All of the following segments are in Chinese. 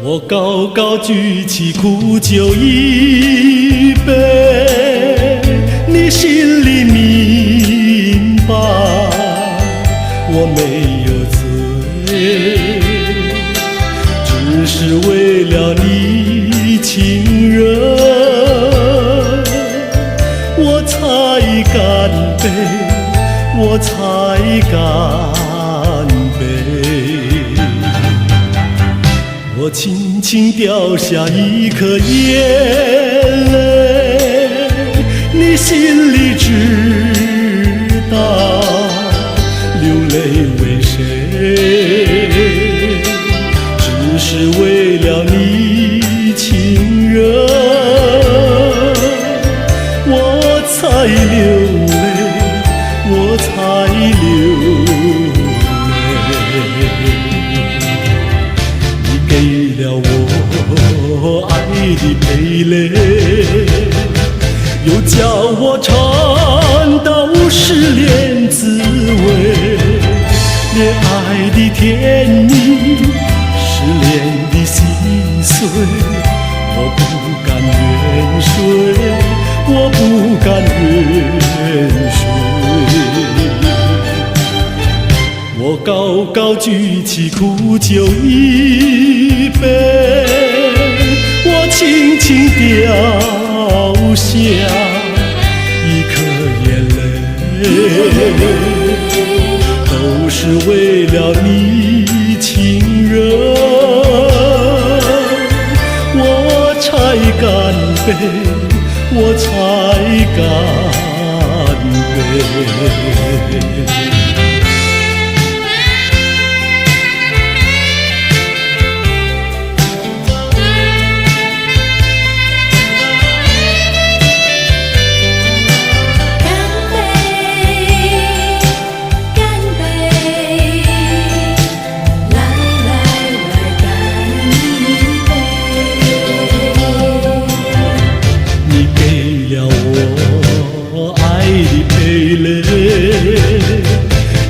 我高高举起苦酒一杯，你心里明白，我没有醉，只是为了你情人，我才干杯，我才干杯。我轻轻掉下一颗眼泪，你心里知道流泪为谁，只是为了你情人，我才流泪，我才流泪。给了我爱的陪累，又叫我尝到失恋滋味，恋爱的甜蜜，失恋的心碎，我不甘愿睡，我不甘愿睡。我高高举起苦酒一杯，我轻轻掉下一颗眼泪，都是为了你情人，我才干杯，我才干杯。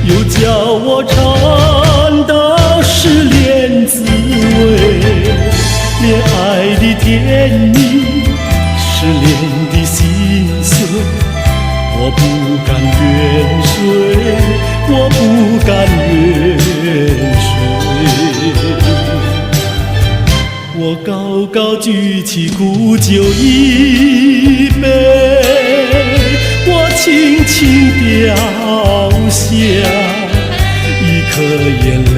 又叫我尝到失恋滋味，恋爱的甜蜜，失恋的心碎，我不甘愿睡，我不甘愿睡。我高高举起苦酒一杯，我轻轻掉下一颗眼泪。